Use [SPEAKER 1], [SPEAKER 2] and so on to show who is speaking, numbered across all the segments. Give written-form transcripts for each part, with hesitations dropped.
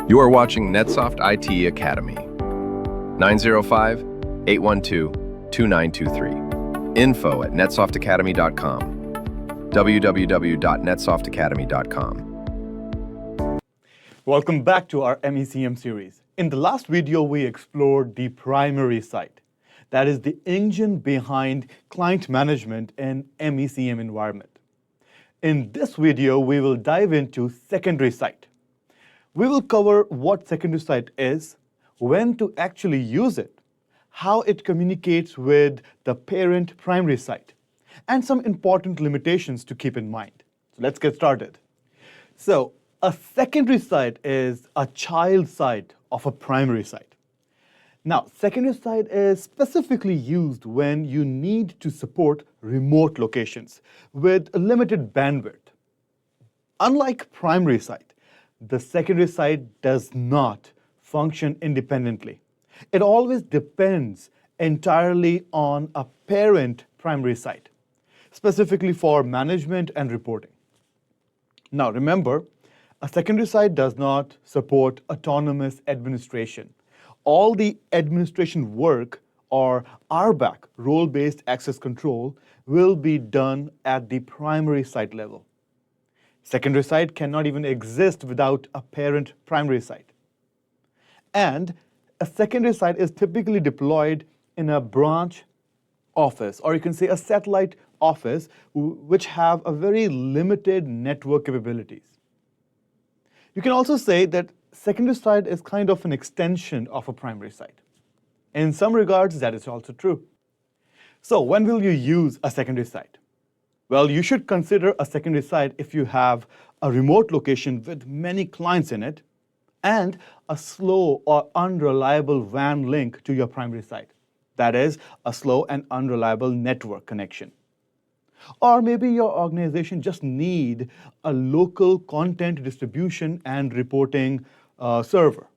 [SPEAKER 1] You are watching NetSoft IT Academy. 905-812-2923. info@netsoftatacademy.com. www.netsoftatacademy.com.
[SPEAKER 2] Welcome back to our MECM series. In the last video, we explored the primary site. That is the engine behind client management in MECM environment. In this video, we will dive into secondary site. We will cover what secondary site is, when to actually use it, how it communicates with the parent primary site, and some important limitations to keep in mind. So let's get started. So a secondary site is a child site of a primary site. Now, secondary site is specifically used when you need to support remote locations with limited bandwidth. Unlike primary site, the secondary site does not function independently. It always depends entirely on a parent primary site, specifically for management and reporting. Now remember, a secondary site does not support autonomous administration. All the administration work, or RBAC, role-based access control, will be done at the primary site level. Secondary site cannot even exist without a parent primary site. And a secondary site is typically deployed in a branch office, or you can say a satellite office, which have a very limited network capabilities. You can also say that secondary site is kind of an extension of a primary site. In some regards, that is also true. So when will you use a secondary site? Well, you should consider a secondary site if you have a remote location with many clients in it and a slow or unreliable WAN link to your primary site. That is, a slow and unreliable network connection. Or maybe your organization just need a local content distribution and reporting server.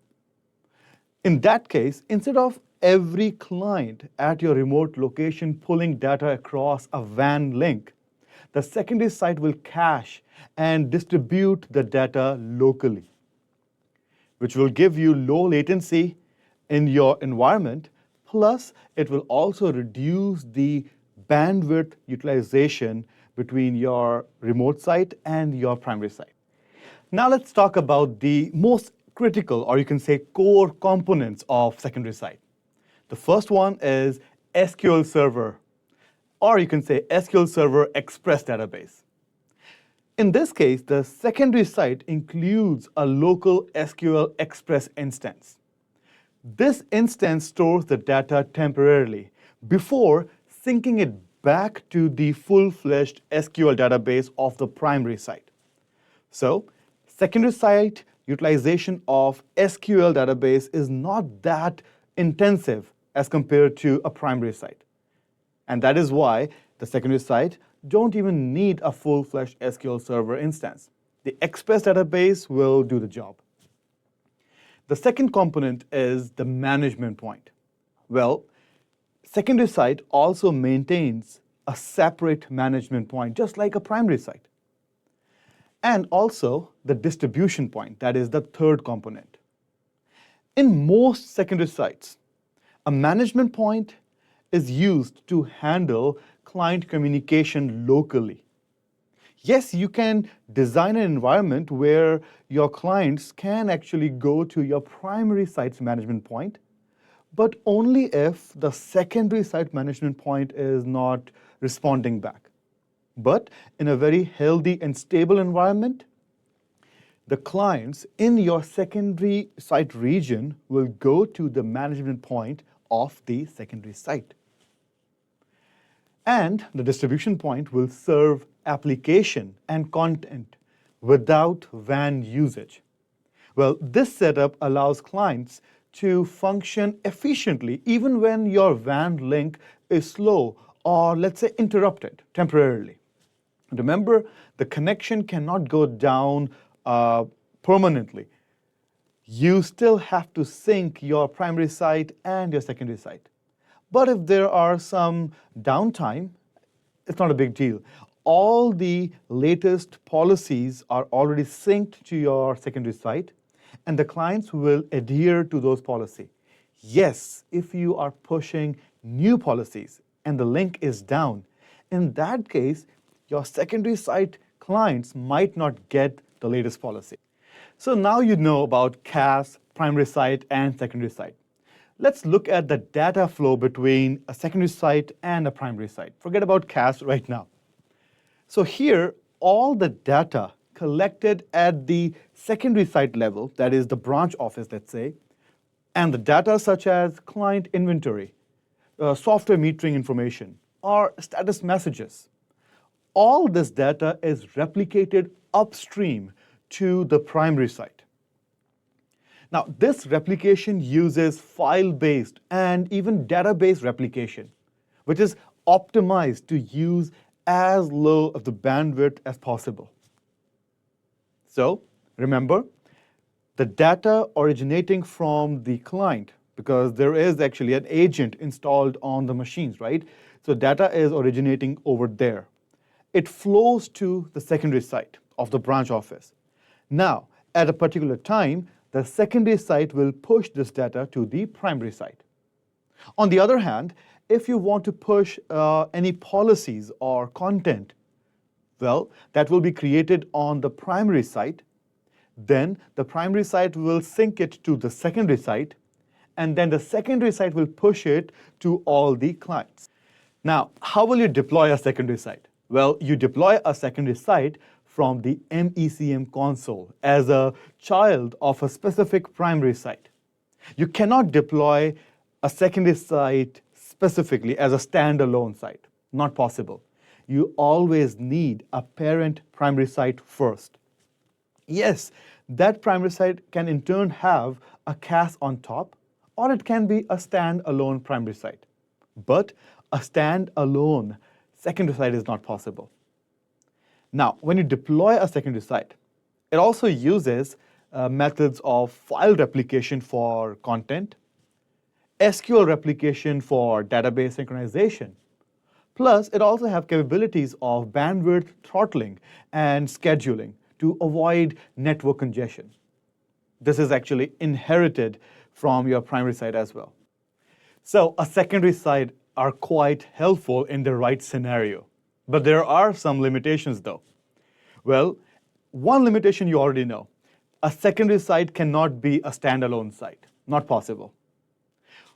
[SPEAKER 2] In that case, instead of every client at your remote location pulling data across a WAN link, the secondary site will cache and distribute the data locally, which will give you low latency in your environment, plus it will also reduce the bandwidth utilization between your remote site and your primary site. Now let's talk about the most critical, or you can say core components of secondary site. The first one is SQL Server, or you can say SQL Server Express database. In this case, the secondary site includes a local SQL Express instance. This instance stores the data temporarily before syncing it back to the full-fledged SQL database of the primary site. So, secondary site utilization of SQL database is not that intensive as compared to a primary site. And that is why the secondary site don't even need a full-fledged SQL Server instance. The Express database will do the job. The second component is the management point. Well, secondary site also maintains a separate management point, just like a primary site. And also the distribution point, that is the third component. In most secondary sites, a management point is used to handle client communication locally. Yes, you can design an environment where your clients can actually go to your primary site's management point, but only if the secondary site management point is not responding back. But in a very healthy and stable environment, the clients in your secondary site region will go to the management point of the secondary site. And the distribution point will serve application and content without WAN usage. Well, this setup allows clients to function efficiently even when your WAN link is slow or, let's say, interrupted temporarily. Remember, the connection cannot go down permanently. You still have to sync your primary site and your secondary site. But if there are some downtime, it's not a big deal. All the latest policies are already synced to your secondary site, and the clients will adhere to those policies. Yes, if you are pushing new policies and the link is down, in that case, your secondary site clients might not get the latest policy. So now you know about CAS, primary site, and secondary site. Let's look at the data flow between a secondary site and a primary site. Forget about CAS right now. So here, all the data collected at the secondary site level, that is the branch office, let's say, and the data such as client inventory, software metering information, or status messages, all this data is replicated upstream to the primary site. Now, this replication uses file-based and even database replication, which is optimized to use as low of the bandwidth as possible. So, remember, the data originating from the client, because there is actually an agent installed on the machines, right? So data is originating over there. It flows to the secondary site of the branch office. Now, at a particular time, the secondary site will push this data to the primary site. On the other hand, if you want to push any policies or content, well, that will be created on the primary site. Then the primary site will sync it to the secondary site, and then the secondary site will push it to all the clients. Now, how will you deploy a secondary site? Well, you deploy a secondary site from the MECM console as a child of a specific primary site. You cannot deploy a secondary site specifically as a standalone site. Not possible. You always need a parent primary site first. Yes, that primary site can in turn have a CAS on top, or it can be a standalone primary site. But a standalone secondary site is not possible. Now, when you deploy a secondary site, it also uses methods of file replication for content, SQL replication for database synchronization. Plus, it also has capabilities of bandwidth throttling and scheduling to avoid network congestion. This is actually inherited from your primary site as well. So a secondary site are quite helpful in the right scenario. But there are some limitations though. Well, one limitation you already know. A secondary site cannot be a standalone site. Not possible.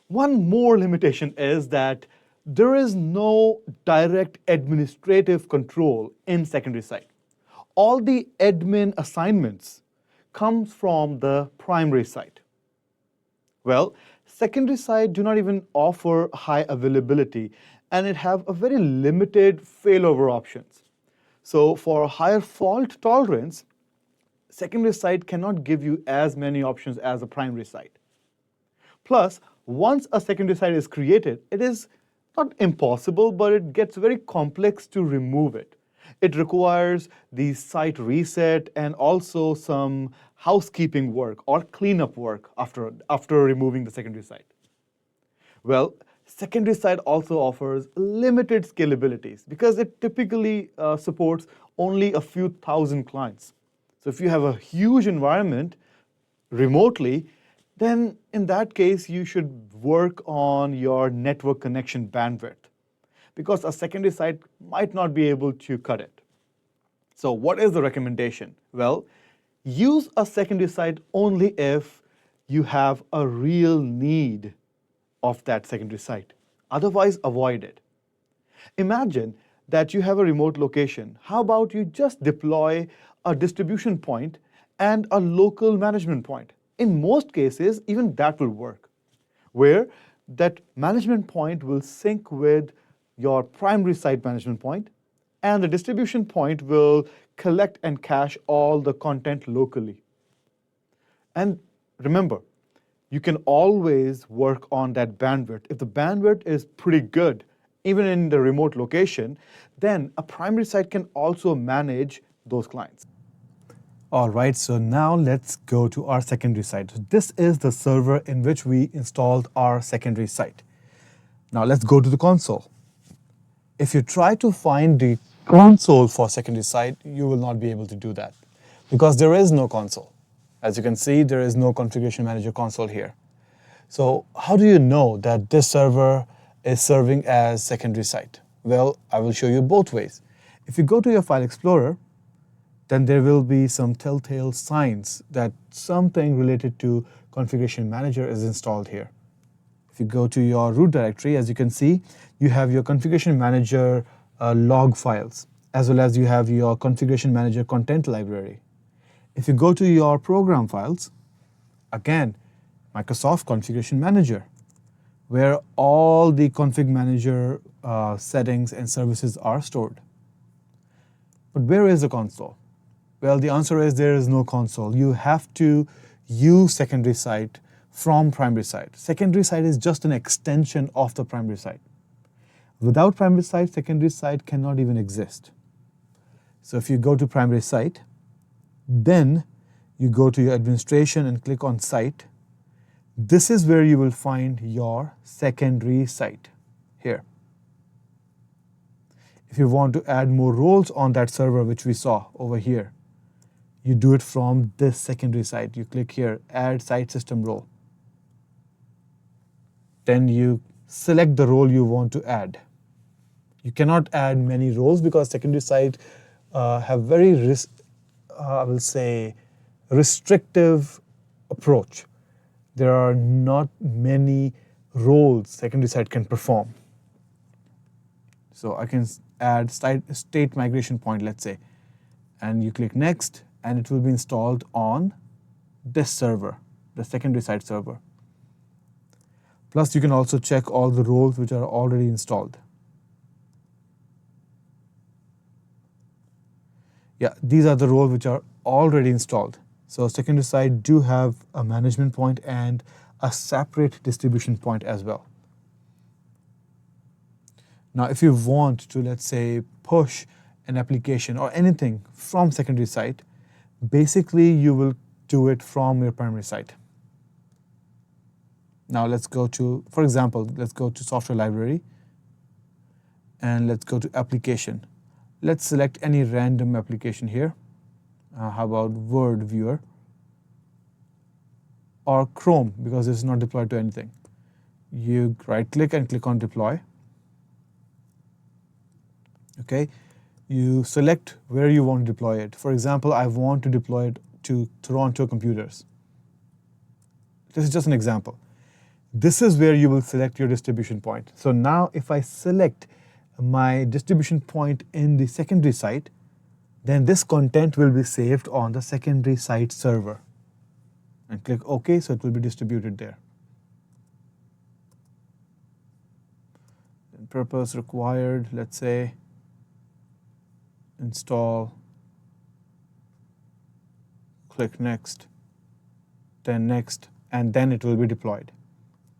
[SPEAKER 2] One more limitation is that there is no direct administrative control in secondary site. All the admin assignments comes from the primary site. Well, secondary site do not even offer high availability, and it have a very limited failover options. So for higher fault tolerance, secondary site cannot give you as many options as a primary site. Plus, once a secondary site is created, it is not impossible, but it gets very complex to remove it. It requires the site reset and also some housekeeping work or cleanup work after removing the secondary site. Well, secondary site also offers limited scalabilities because it typically supports only a few thousand clients. So if you have a huge environment remotely, then in that case, you should work on your network connection bandwidth because a secondary site might not be able to cut it. So what is the recommendation? Well, use a secondary site only if you have a real need of that secondary site. Otherwise, avoid it. Imagine that you have a remote location. How about you just deploy a distribution point and a local management point? In most cases, even that will work, where that management point will sync with your primary site management point, and the distribution point will collect and cache all the content locally. And remember, you can always work on that bandwidth. If the bandwidth is pretty good, even in the remote location, then a primary site can also manage those clients. All right, so now let's go to our secondary site. So this is the server in which we installed our secondary site. Now let's go to the console. If you try to find the console for secondary site, you will not be able to do that because there is no console. As you can see, there is no Configuration Manager console here. So how do you know that this server is serving as secondary site? Well, I will show you both ways. If you go to your File Explorer, then there will be some telltale signs that something related to Configuration Manager is installed here. If you go to your root directory, as you can see, you have your Configuration Manager log files, as well as you have your Configuration Manager content library. If you go to your program files, again, Microsoft Configuration Manager, where all the Config Manager settings and services are stored. But where is the console? Well, the answer is there is no console. You have to use secondary site from primary site. Secondary site is just an extension of the primary site. Without primary site, secondary site cannot even exist. So if you go to primary site, then you go to your administration and click on site. This is where you will find your secondary site here. If you want to add more roles on that server, which we saw over here, you do it from this secondary site. You click here, add site system role. Then you select the role you want to add. You cannot add many roles because secondary site have very, restrictive approach. There are not many roles secondary site can perform. So I can add state migration point, let's say, and you click next, and it will be installed on this server, the secondary site server. Plus, you can also check all the roles which are already installed. Yeah, these are the roles which are already installed. So secondary site do have a management point and a separate distribution point as well. Now, if you want to, let's say, push an application or anything from secondary site, basically you will do it from your primary site. Now let's go to, for example, let's go to software library and let's go to application. Let's select any random application here. How about Word Viewer or Chrome, because this is not deployed to anything. You right click and click on deploy. Okay, you select where you want to deploy it. For example, I want to deploy it to Toronto computers. This is just an example. This is where you will select your distribution point. So now if I select my distribution point in the secondary site, then this content will be saved on the secondary site server. And click OK, so it will be distributed there. And purpose required, let's say, install, click next, then next, and then it will be deployed.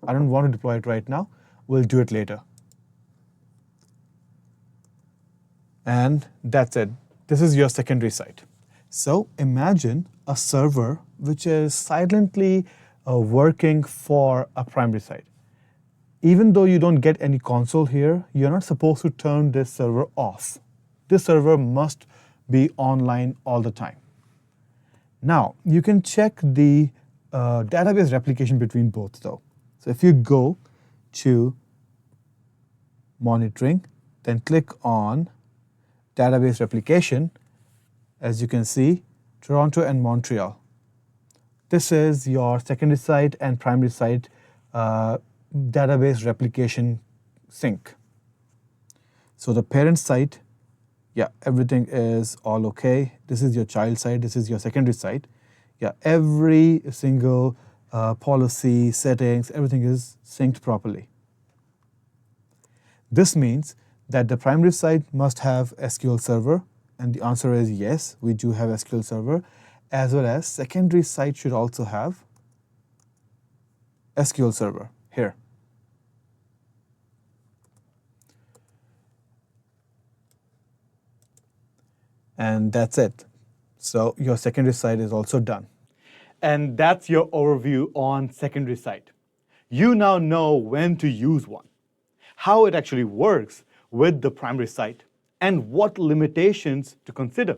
[SPEAKER 2] I don't want to deploy it right now. We'll do it later. And that's it. This is your secondary site. So imagine a server which is silently working for a primary site. Even though you don't get any console here, you're not supposed to turn this server off. This server must be online all the time. Now, you can check the database replication between both though. So if you go to monitoring, then click on database replication, as you can see, Toronto and Montreal. This is your secondary site and primary site database replication sync. So the parent site, yeah, everything is all okay. This is your child site, this is your secondary site. Yeah, every single policy, settings, everything is synced properly. This means that the primary site must have SQL Server, and the answer is yes, we do have SQL Server, as well as secondary site should also have SQL Server here. And that's it. So your secondary site is also done. And that's your overview on secondary site. You now know when to use one, how it actually works with the primary site, and what limitations to consider.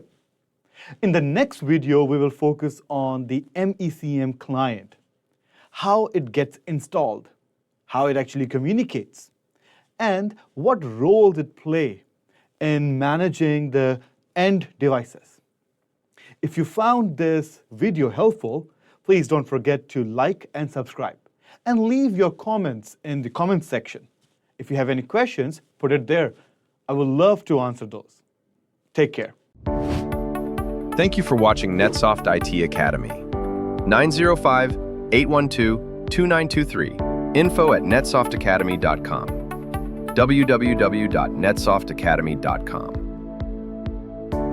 [SPEAKER 2] In the next video, we will focus on the MECM client, how it gets installed, how it actually communicates, and what roles it plays in managing the end devices. If you found this video helpful, please don't forget to like and subscribe, and leave your comments in the comments section. If you have any questions, put it there. I would love to answer those. Take care.
[SPEAKER 1] Thank you for watching NetSoft IT Academy. 905-812-2923. info@netsoftatacademy.com. www.netsoftatacademy.com.